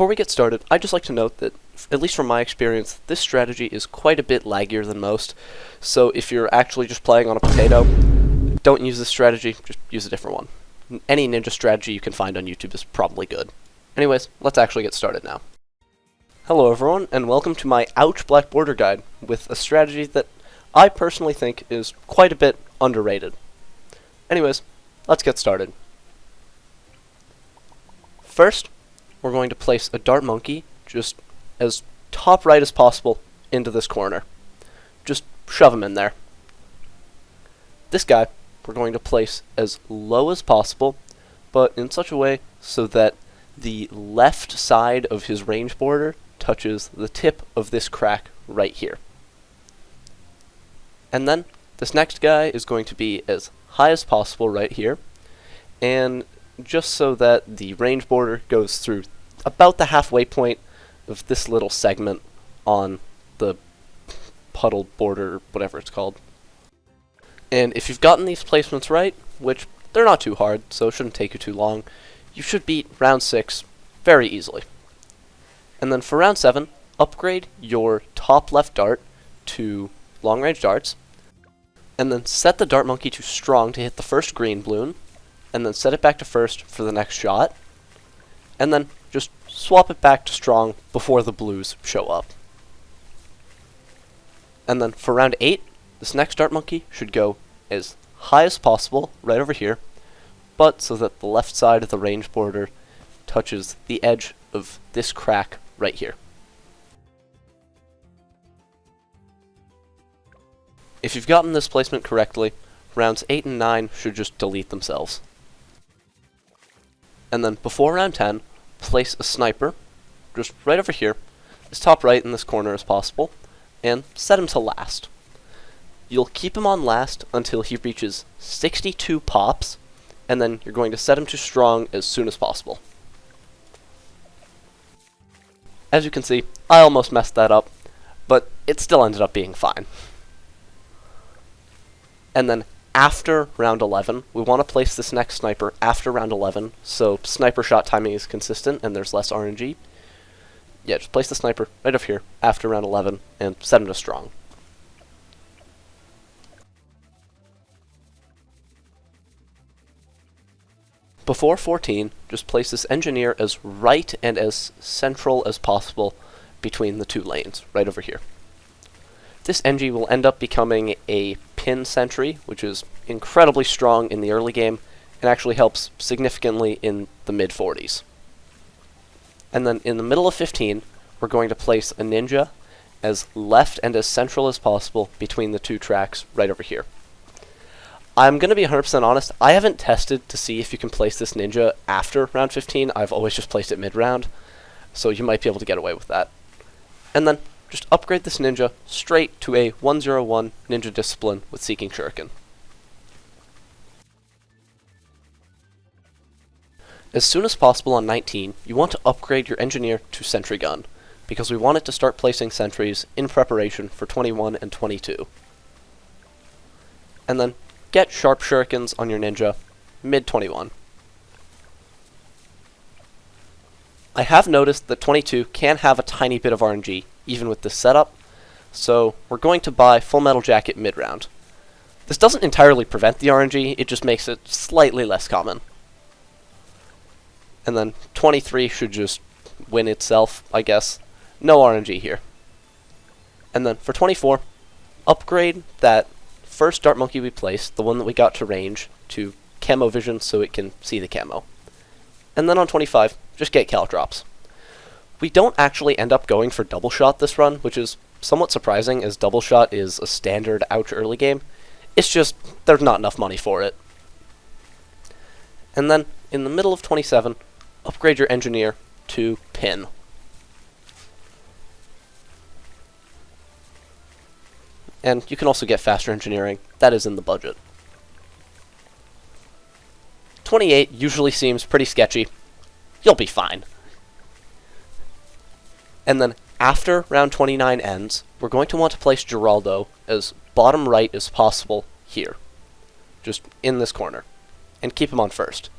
Before we get started, I'd just like to note that, at least from my experience, this strategy is quite a bit laggier than most, so if you're actually just playing on a potato, don't use this strategy, just use a different one. Any ninja strategy you can find on YouTube is probably good. Anyways, let's actually get started now. Hello everyone, and welcome to my Ouch Black Border Guide, with a strategy that I personally think is quite a bit underrated. Anyways, let's get started. First, we're going to place a dart monkey just as top right as possible into this corner. Just shove him in there. This guy we're going to place as low as possible, but in such a way so that the left side of his range border touches the tip of this crack right here. And then this next guy is going to be as high as possible right here, and just so that the range border goes through about the halfway point of this little segment on the puddle border, whatever it's called. And if you've gotten these placements right, which they're not too hard, so it shouldn't take you too long, you should beat round 6 very easily. And then for round 7, upgrade your top left dart to long range darts, and then set the dart monkey to strong to hit the first green balloon, and then set it back to first for the next shot, and then just swap it back to strong before the blues show up. And then for round 8, this next dart monkey should go as high as possible right over here, but so that the left side of the range border touches the edge of this crack right here. If you've gotten this placement correctly, rounds 8 and 9 should just delete themselves. And then before round 10, place a sniper just right over here, as top right in this corner as possible, and set him to last. You'll keep him on last until he reaches 62 pops, and then you're going to set him to strong as soon as possible. As you can see, I almost messed that up, but it still ended up being fine. And then after round 11, we want to place this next sniper after round 11, so sniper shot timing is consistent and there's less RNG. Yeah, just place the sniper right up here after round 11 and set him to strong. Before 14, just place this engineer as right and as central as possible between the two lanes, right over here. This NG will end up becoming a pin sentry, which is incredibly strong in the early game, and actually helps significantly in the mid-40s. And then in the middle of 15, we're going to place a ninja as left and as central as possible between the two tracks right over here. I'm going to be 100% honest, I haven't tested to see if you can place this ninja after round 15, I've always just placed it mid-round, so you might be able to get away with that. And then just upgrade this ninja straight to a 101 ninja discipline with Seeking Shuriken. As soon as possible on 19, you want to upgrade your engineer to sentry gun, because we want it to start placing sentries in preparation for 21 and 22. And then get sharp shurikens on your ninja mid-21. I have noticed that 22 can have a tiny bit of RNG, even with this setup, so we're going to buy Full Metal Jacket mid-round. This doesn't entirely prevent the RNG, it just makes it slightly less common. And then 23 should just win itself, I guess. No RNG here. And then for 24, upgrade that first dart monkey we placed, the one that we got to range, to camo vision so it can see the camo. And then on 25, just get cal drops. We don't actually end up going for double shot this run, which is somewhat surprising as double shot is a standard ouch early game. It's just, there's not enough money for it. And then, in the middle of 27, upgrade your engineer to pin. And you can also get faster engineering, that is in the budget. 28 usually seems pretty sketchy. You'll be fine. And then after round 29 ends, we're going to want to place Geraldo as bottom right as possible here. Just in this corner. And keep him on first.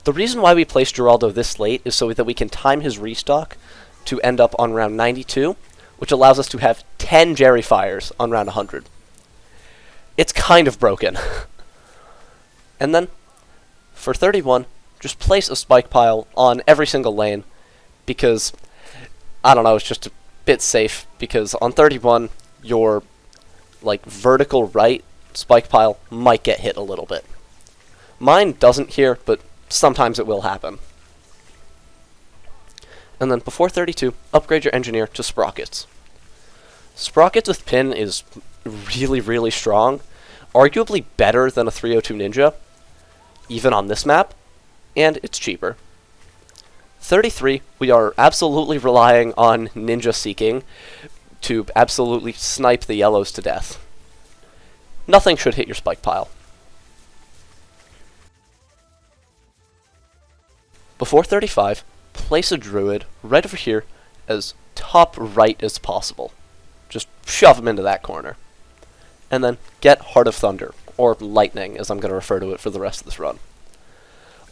The reason why we placed Geraldo this late is so that we can time his restock to end up on round 92, which allows us to have 10 Jerry Fires on round 100. It's kind of broken. And then, for 31, just place a spike pile on every single lane, because, I don't know, it's just a bit safe, because on 31, your, like, vertical right spike pile might get hit a little bit. Mine doesn't here, but sometimes it will happen. And then before 32, upgrade your engineer to sprockets. Sprockets with pin is really, really strong, arguably better than a 302 Ninja, even on this map, and it's cheaper. 33, we are absolutely relying on Ninja Seeking to absolutely snipe the yellows to death. Nothing should hit your spike pile. Before 35, place a druid right over here as top right as possible. Just shove him into that corner. And then get Heart of Thunder, or Lightning, as I'm going to refer to it for the rest of this run.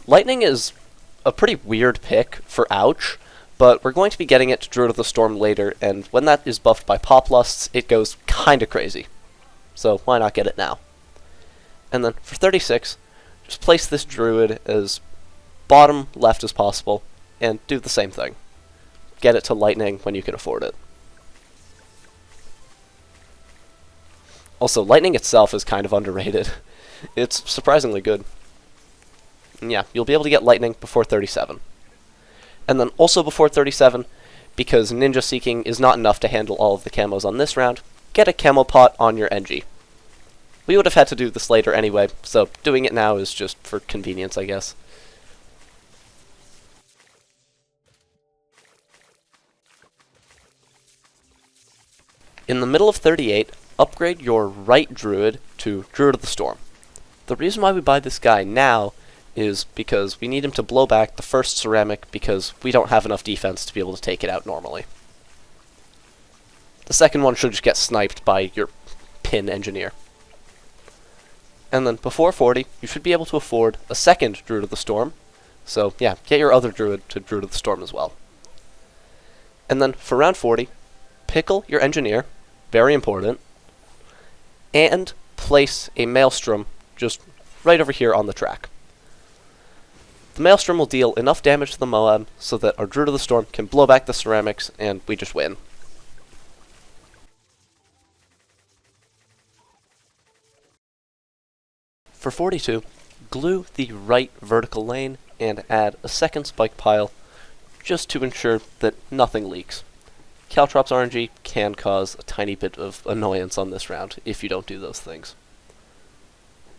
Lightning is a pretty weird pick for Ouch, but we're going to be getting it to Druid of the Storm later, and when that is buffed by Poplusts, it goes kinda crazy. So why not get it now? And then for 36, just place this druid as bottom left as possible, and do the same thing. Get it to lightning when you can afford it. Also, lightning itself is kind of underrated. It's surprisingly good. And yeah, you'll be able to get lightning before 37. And then also before 37, because Ninja Seeking is not enough to handle all of the camos on this round, get a camo pot on your NG. We would have had to do this later anyway, so doing it now is just for convenience, I guess. In the middle of 38, upgrade your right druid to Druid of the Storm. The reason why we buy this guy now is because we need him to blow back the first ceramic because we don't have enough defense to be able to take it out normally. The second one should just get sniped by your pin engineer. And then before 40, you should be able to afford a second Druid of the Storm. So yeah, get your other druid to Druid of the Storm as well. And then for round 40, pickle your engineer, very important, and place a Maelstrom just right over here on the track. The Maelstrom will deal enough damage to the Moab so that our Druid of the Storm can blow back the ceramics and we just win. For 42, glue the right vertical lane and add a second spike pile just to ensure that nothing leaks. Caltrops RNG can cause a tiny bit of annoyance on this round if you don't do those things.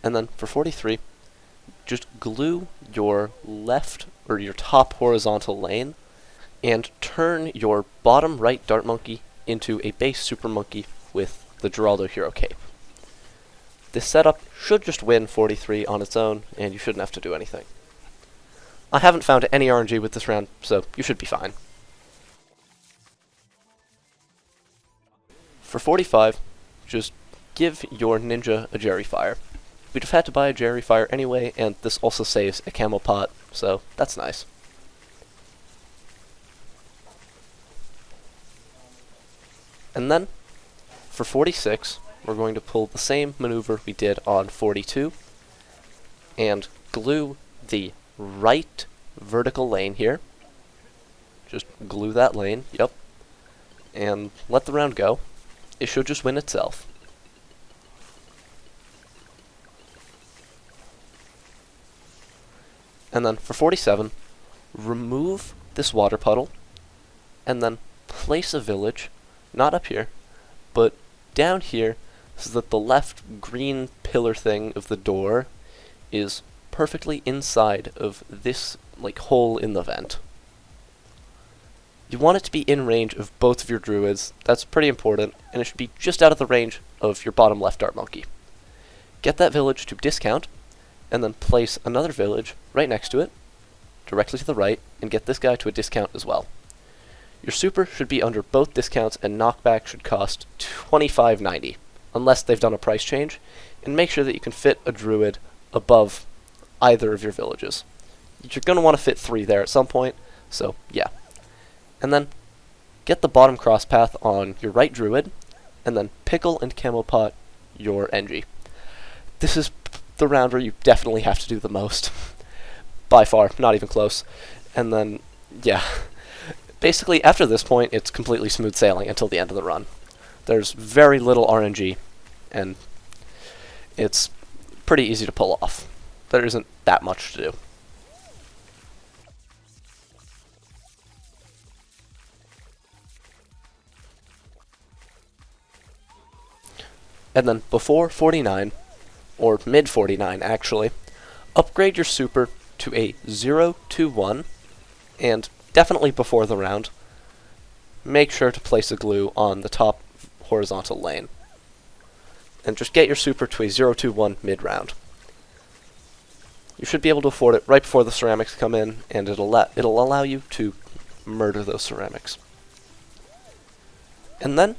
And then for 43, just glue your left or your top horizontal lane and turn your bottom right Dart Monkey into a base Super Monkey with the Geraldo Hero Cape. This setup should just win 43 on its own, and you shouldn't have to do anything. I haven't found any RNG with this round, so you should be fine. For 45, just give your ninja a Jerry Fire. We'd have had to buy a Jerry Fire anyway, and this also saves a camo pot, so that's nice. And then, for 46, we're going to pull the same maneuver we did on 42, and glue the right vertical lane here. Just glue that lane, yep, and let the round go. It should just win itself. And then for 47, remove this water puddle, and then place a village, not up here, but down here, so that the left green pillar thing of the door is perfectly inside of this like hole in the vent. You want it to be in range of both of your druids. That's pretty important, and it should be just out of the range of your bottom left Dart Monkey. Get that village to discount, and then place another village right next to it, directly to the right, and get this guy to a discount as well. Your super should be under both discounts, and knockback should cost $25.90, unless they've done a price change, and make sure that you can fit a druid above either of your villages. You're going to want to fit 3 there at some point, so yeah. And then get the bottom cross path on your right druid, and then pickle and camo pot your NG. This is the round where you definitely have to do the most. By far, not even close. And then, yeah. Basically, after this point, it's completely smooth sailing until the end of the run. There's very little RNG, and it's pretty easy to pull off. There isn't that much to do. And then before 49, or mid 49 actually, upgrade your super to a 0-2-1, and definitely before the round, make sure to place a glue on the top horizontal lane. And just get your super to a 0-2-1 mid-round. You should be able to afford it right before the ceramics come in, and it'll allow you to murder those ceramics. And then,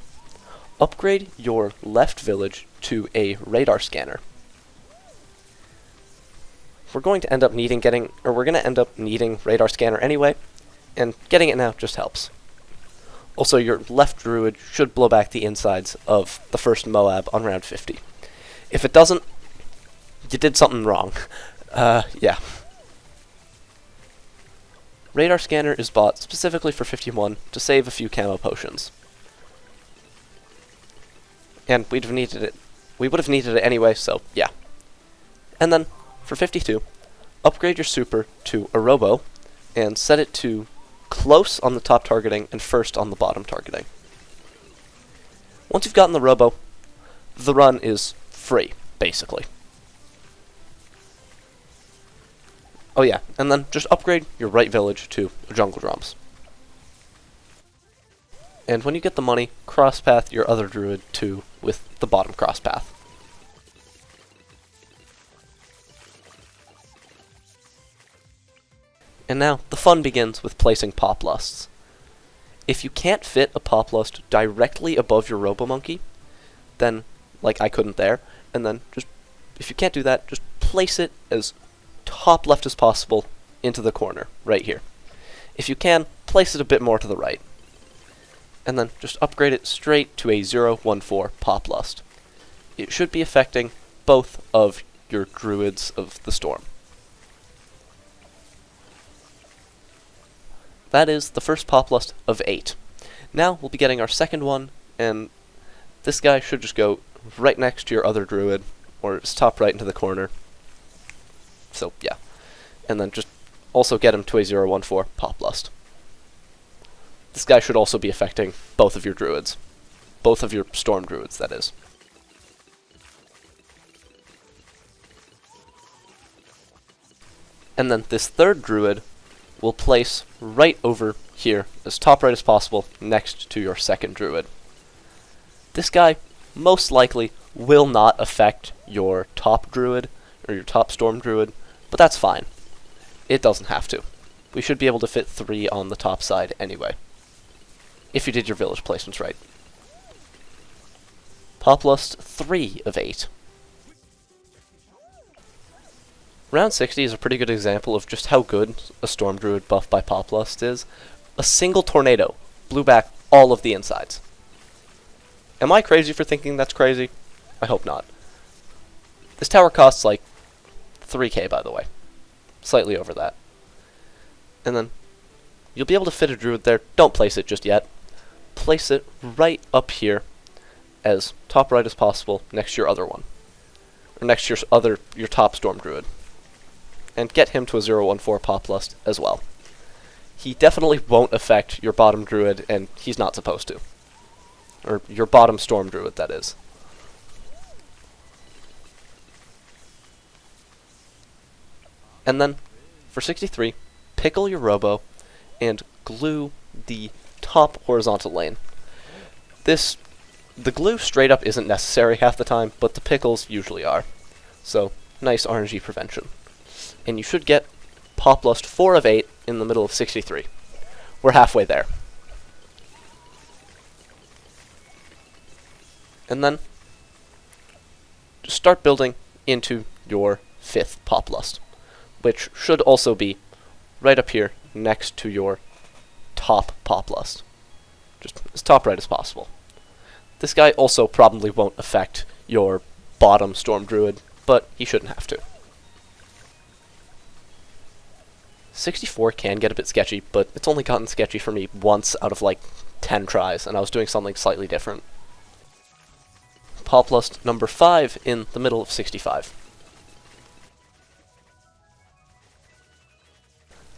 upgrade your left village to a radar scanner. We're going to end up needing radar scanner anyway, and getting it now just helps. Also, your left druid should blow back the insides of the first Moab on round 50. If it doesn't, you did something wrong. Yeah. Radar scanner is bought specifically for 51 to save a few camo potions. And we would have needed it anyway, so yeah. And then, for 52, upgrade your super to a robo, and set it to close on the top targeting and first on the bottom targeting. Once you've gotten the robo, the run is free, basically. Oh yeah, and then just upgrade your right village to jungle drums. And when you get the money, cross path your other druid too with the bottom cross path. And now, the fun begins with placing Poplusts. If you can't fit a Poplust directly above your Robo-Monkey, then, like I couldn't there, and then just, if you can't do that, just place it as top left as possible into the corner, right here. If you can, place it a bit more to the right. And then just upgrade it straight to a 0-1-4 Poplust. It should be affecting both of your druids of the storm. That is the first Poplust of 8. Now we'll be getting our second one, and this guy should just go right next to your other druid, or it's top right into the corner. So yeah. And then just also get him to a 0-1-4 Poplust. This guy should also be affecting both of your druids. Both of your storm druids, that is. And then this third druid will place right over here, as top right as possible, next to your second druid. This guy most likely will not affect your top druid, or your top storm druid, but that's fine. It doesn't have to. We should be able to fit 3 on the top side anyway, if you did your village placements right. Poplust 3 of 8. Round 60 is a pretty good example of just how good a Storm Druid buff by Poplust is. A single tornado blew back all of the insides. Am I crazy for thinking that's crazy? I hope not. This tower costs like 3k, by the way. Slightly over that. And then you'll be able to fit a druid there. Don't place it just yet. Place it right up here as top right as possible next to your other one. Or next to your top storm druid. And get him to a 0-1-4 Poplust as well. He definitely won't affect your bottom druid, and he's not supposed to. Or your bottom storm druid, that is. And then, for 63, pickle your robo, and glue the top horizontal lane. The glue straight up isn't necessary half the time, but the pickles usually are. So, nice RNG prevention. And you should get Poplust 4 of 8 in the middle of 63. We're halfway there. And then, just start building into your 5th Poplust, which should also be right up here next to your top Poplust. Just as top right as possible. This guy also probably won't affect your bottom Storm Druid, but he shouldn't have to. 64 can get a bit sketchy, but it's only gotten sketchy for me once out of like 10 tries, and I was doing something slightly different. Poplust number 5 in the middle of 65.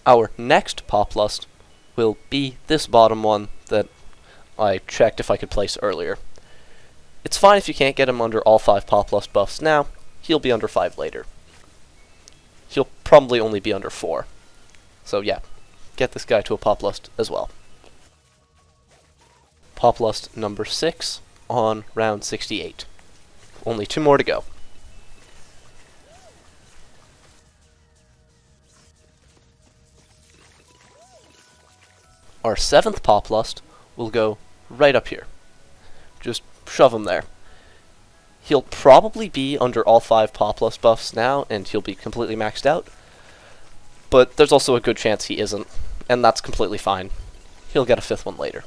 Our next Poplust will be this bottom one that I checked if I could place earlier. It's fine if you can't get him under all 5 Poplust buffs now, he'll be under 5 later. He'll probably only be under 4. So yeah, get this guy to a Poplust as well. Poplust number 6 on round 68. Only 2 more to go. Our 7th Poplust will go right up here. Just shove him there. He'll probably be under all 5 Poplust buffs now, and he'll be completely maxed out. But there's also a good chance he isn't, and that's completely fine. He'll get a 5th one later.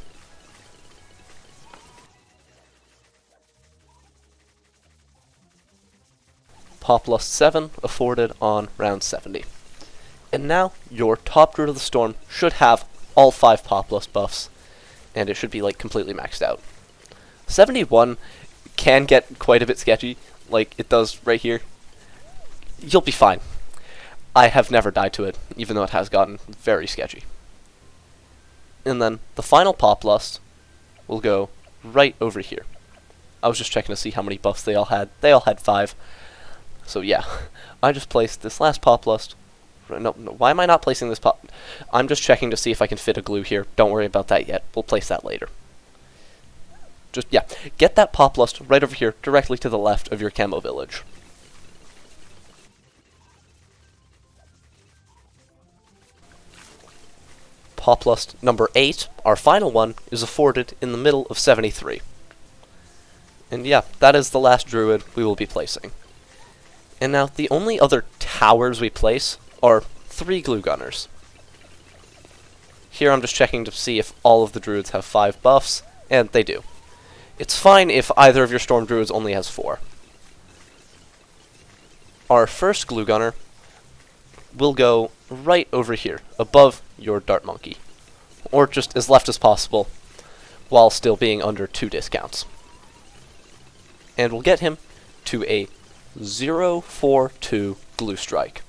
Poplust 7 afforded on round 70. And now, your top Druid of the Storm should have all 5 Poplust buffs, and it should be like completely maxed out. 71 can get quite a bit sketchy, like it does right here. You'll be fine. I have never died to it, even though it has gotten very sketchy. And then the final Poplust will go right over here. I was just checking to see how many buffs they all had. They all had 5. So yeah, I just placed this last Poplust. No, why am I not placing this pop? I'm just checking to see if I can fit a glue here. Don't worry about that yet. We'll place that later. Just, yeah, get that Poplust right over here, directly to the left of your camo village. Poplust number 8, our final one, is afforded in the middle of 73. And yeah, that is the last Druid we will be placing. And now, the only other towers we place are 3 glue gunners. Here I'm just checking to see if all of the Druids have 5 buffs, and they do. It's fine if either of your Storm Druids only has 4. Our first glue gunner will go right over here, above your Dart Monkey, or just as left as possible, while still being under 2 discounts. And we'll get him to a 0-4-2 glue strike.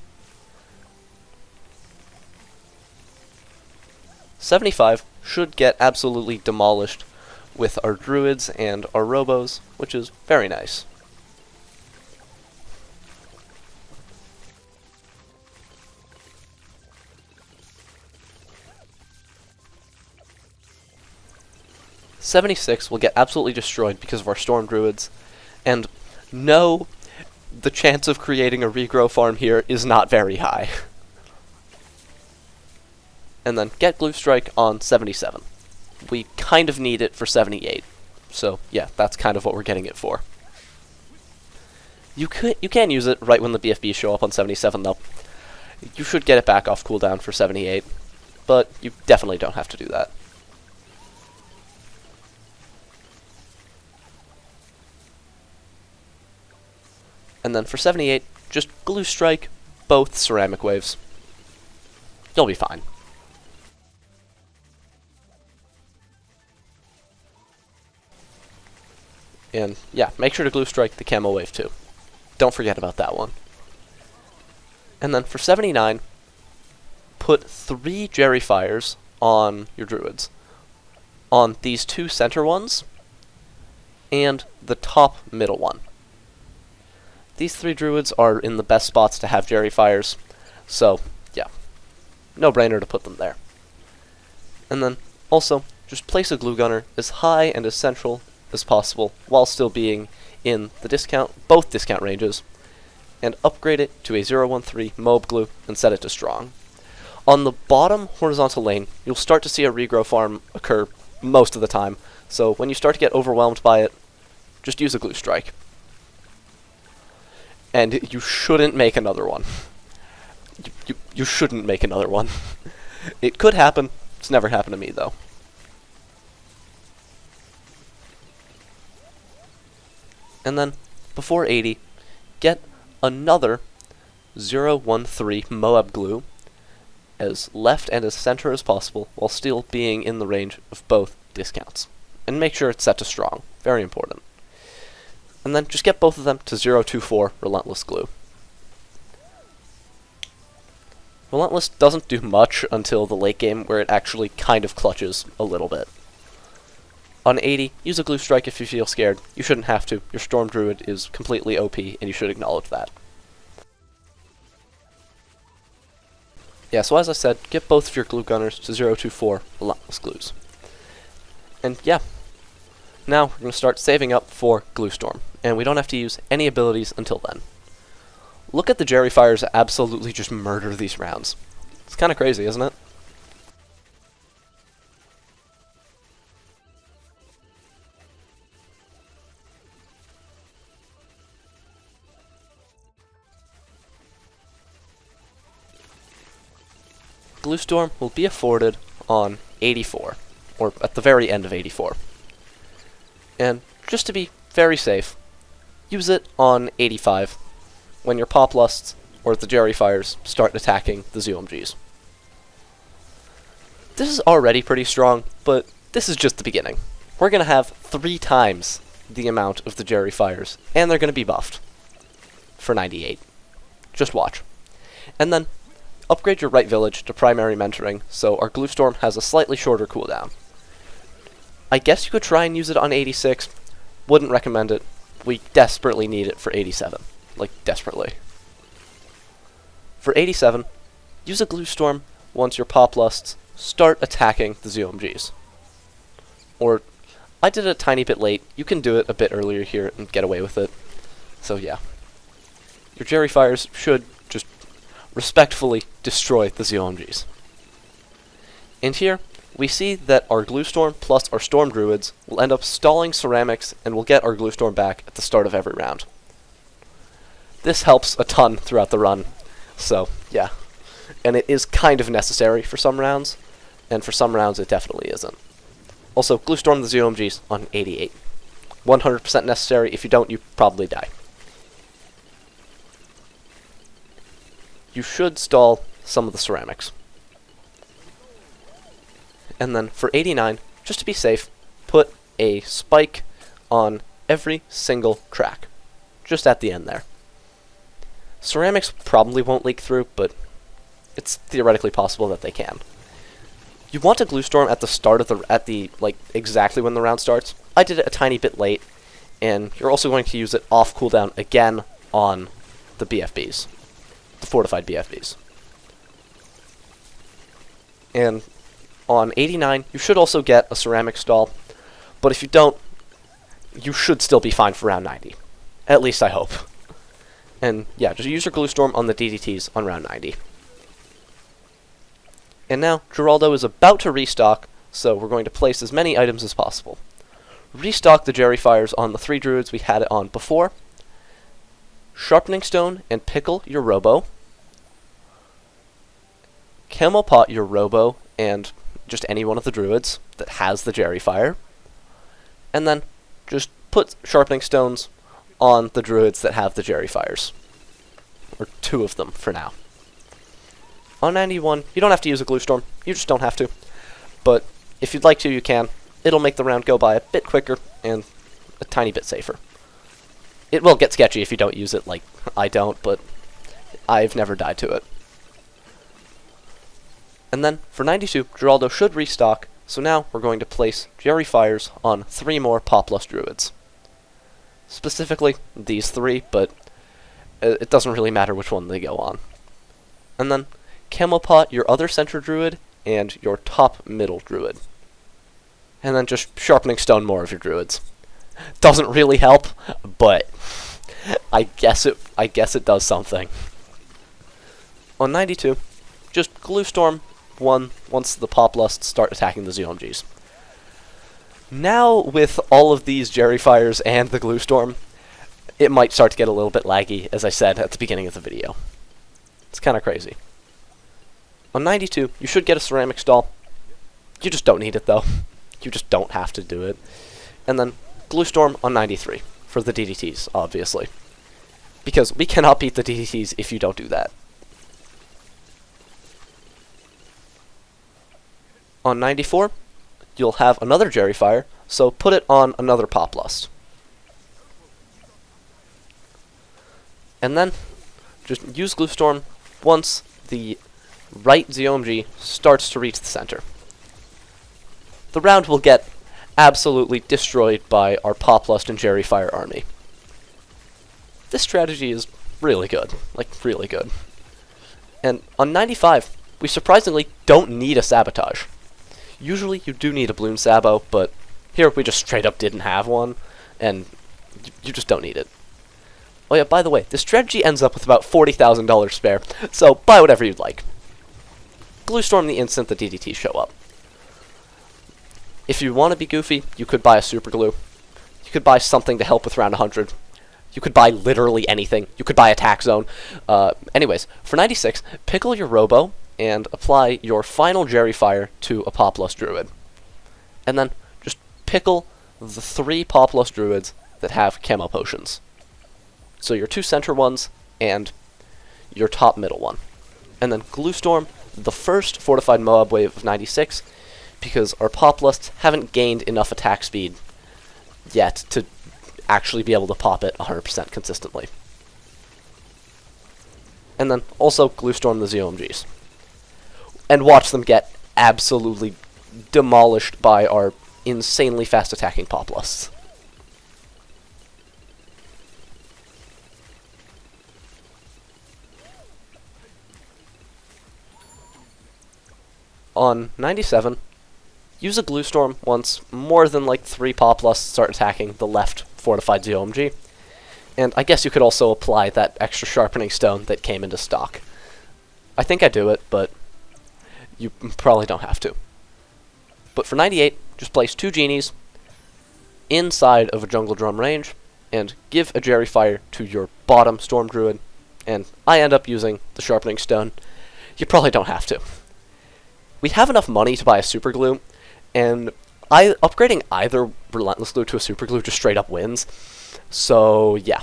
75 should get absolutely demolished with our Druids and our Robos, which is very nice. '76 will get absolutely destroyed because of our Storm Druids, and no, the chance of creating a regrow farm here is not very high. And then get Glue Strike on 77. We kind of need it for 78, so yeah, that's kind of what we're getting it for. You can use it right when the BFBs show up on 77 though. You should get it back off cooldown for 78, but you definitely don't have to do that. And then for 78, just Glue Strike both Ceramic Waves. You'll be fine. And yeah, make sure to Glue Strike the Camo Wave too. Don't forget about that one. And then for 79, put 3 Jerry Fires on your Druids. On these 2 center ones, and the top middle one. These 3 Druids are in the best spots to have Jerry Fires, so yeah, no-brainer to put them there. And then also, just place a Glue Gunner as high and as central as possible while still being in the both discount ranges, and upgrade it to a 013 Moab glue and set it to strong. On the bottom horizontal lane, you'll start to see a regrow farm occur most of the time, so when you start to get overwhelmed by it, just use a Glue Strike. And you shouldn't make another one. You shouldn't make another one. It could happen. It's never happened to me, though. And then, before 80, get another 013 Moab glue as left and as center as possible, while still being in the range of both discounts. And make sure it's set to strong. Very important. And then just get both of them to 024 Relentless glue. Relentless doesn't do much until the late game, where it actually kind of clutches a little bit. On 80, use a glue strike if you feel scared. You shouldn't have to. Your Storm Druid is completely OP, and you should acknowledge that. Yeah, so as I said, get both of your glue gunners to 024 Relentless glues. And yeah, now we're going to start saving up for Glue Storm, and we don't have to use any abilities until then. Look at the Jerry Fires absolutely just murder these rounds. It's kind of crazy, isn't it? Glue Storm will be afforded on 84, or at the very end of 84. And just to be very safe, use it on 85 when your Poplusts or the Jerry Fires start attacking the ZOMGs. This is already pretty strong, but this is just the beginning. We're going to have 3 times the amount of the Jerry Fires, and they're going to be buffed for 98. Just watch. And then upgrade your right village to primary mentoring, so our Glue Storm has a slightly shorter cooldown. I guess you could try and use it on 86. Wouldn't recommend it. We desperately need it for 87. Like, desperately. For 87, use a Glue Storm once your Poplusts start attacking the ZOMGs. Or, I did it a tiny bit late. You can do it a bit earlier here and get away with it. So yeah. Your Jerry Fires should just respectfully destroy the ZOMGs. And here, we see that our Glue Storm plus our Storm Druids will end up stalling ceramics, and we'll get our Glue Storm back at the start of every round. This helps a ton throughout the run, so yeah. And it is kind of necessary for some rounds, and for some rounds it definitely isn't. Also, Glue Storm the ZOMGs on 88. 100% necessary. If you don't, you probably die. You should stall some of the ceramics. And then for 89, just to be safe, put a spike on every single track. Just at the end there. Ceramics probably won't leak through, but it's theoretically possible that they can. You want a Glue Storm at the start of like, exactly when the round starts. I did it a tiny bit late, and you're also going to use it off cooldown again on the BFBs. The fortified BFBs. And on 89, you should also get a ceramic stall, but if you don't, you should still be fine for round 90. At least I hope. And yeah, just use your Glue Storm on the DDTs on round 90. And now, Geraldo is about to restock, so we're going to place as many items as possible. Restock the Jerry Fires on the 3 Druids we had it on before. Sharpening Stone and Pickle your Robo. Camel Pot your Robo and just any one of the Druids that has the Jerry Fire. And then just put Sharpening Stones on the Druids that have the Jerry Fires. Or 2 of them for now. On 91, you don't have to use a Glue Storm. You just don't have to. But if you'd like to, you can. It'll make the round go by a bit quicker and a tiny bit safer. It will get sketchy if you don't use it, like I don't, but I've never died to it. And then, for 92, Geraldo should restock, so now we're going to place Jerry Fires on 3 more Poplust Druids. Specifically, these 3, but it doesn't really matter which one they go on. And then, Camel Pot your other center Druid, and your top middle Druid. And then just Sharpening Stone more of your Druids. Doesn't really help, but I guess it does something. On 92, just Glue Storm 1 once the Poplusts start attacking the ZOMGs. Now, with all of these Jerry Fires and the Glue Storm, it might start to get a little bit laggy, as I said at the beginning of the video. It's kind of crazy. On 92, you should get a ceramic stall. You just don't need it, though. You just don't have to do it. And then Glue Storm on 93, for the DDTs, obviously. Because we cannot beat the DDTs if you don't do that. On 94, you'll have another Jerry Fire, so put it on another Poplust. And then, just use Glue Storm once the right ZOMG starts to reach the center. The round will get absolutely destroyed by our Poplust and Jerry Fire army. This strategy is really good, like really good. And on 95, we surprisingly don't need a Sabotage. Usually you do need a Bloons Sabo, but here we just straight up didn't have one, and you just don't need it. Oh yeah, by the way, this strategy ends up with about $40,000 spare, so buy whatever you'd like. Glue Storm the instant the DDTs show up. If you want to be goofy, you could buy a Super Glue. You could buy something to help with round 100. You could buy literally anything. You could buy Attack Zone. Anyways, for 96, pickle your Robo and apply your final Jerry Fire to a Poplust Druid. And then just pickle the 3 Poplust Druids that have Camo Potions. So your 2 center ones and your top middle one. And then Glue Storm the first Fortified Moab wave of 96, because our Poplusts haven't gained enough attack speed yet to actually be able to pop it 100% consistently. And then also Glue Storm the ZOMGs. And watch them get absolutely demolished by our insanely fast attacking Poplusts. On 97, use a Glue Storm once more than like 3 Poplusts start attacking the left fortified ZOMG. And I guess you could also apply that extra sharpening stone that came into stock. I think I do it, but you probably don't have to. But for 98, just place 2 genies inside of a jungle drum range and give a Jerry Fire to your bottom Storm Druid. And I end up using the sharpening stone. You probably don't have to. We have enough money to buy a Super Glue, and upgrading either Relentless Glue to a Super Glue just straight up wins. So, yeah.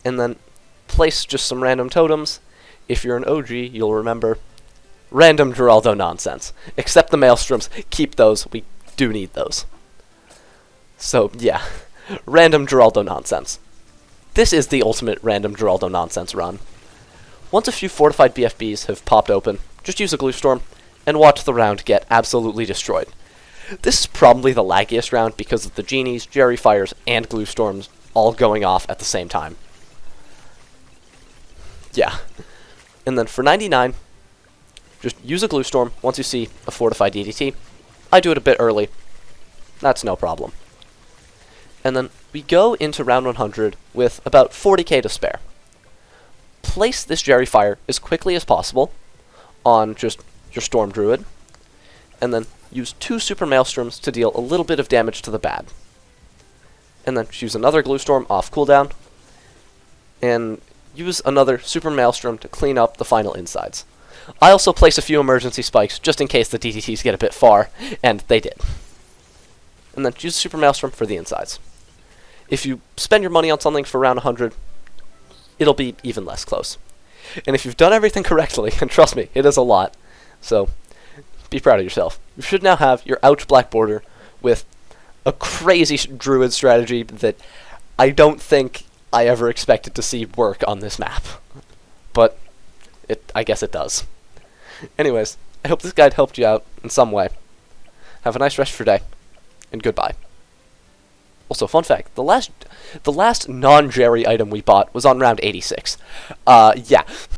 And then place just some random totems. If you're an OG, you'll remember random Geraldo nonsense. Except the Maelstroms, keep those. We do need those. So, yeah. Random Geraldo nonsense. This is the ultimate random Geraldo nonsense run. Once a few fortified BFBs have popped open, just use a Glue Storm and watch the round get absolutely destroyed. This is probably the laggiest round because of the Genies, Jerry Fires, and Glue Storms all going off at the same time. Yeah. And then for 99, just use a Glue Storm once you see a fortified DDT. I do it a bit early. That's no problem. And then we go into round 100 with about 40k to spare. Place this Jerry Fire as quickly as possible on just your Storm Druid, and then use 2 Super Maelstroms to deal a little bit of damage to the bad. And then use another Glue Storm off cooldown, and use another Super Maelstrom to clean up the final insides. I also place a few emergency spikes just in case the DDTs get a bit far, and they did. And then use Super Maelstrom for the insides. If you spend your money on something for round 100, it'll be even less close. And if you've done everything correctly, and trust me, it is a lot, so be proud of yourself. You should now have your Ouch Black border with a crazy Druid strategy that I don't think I ever expected to see work on this map. But I guess it does. Anyways, I hope this guide helped you out in some way. Have a nice rest of your day, and goodbye. Also, fun fact, the last non-Jerry item we bought was on round 86. Yeah.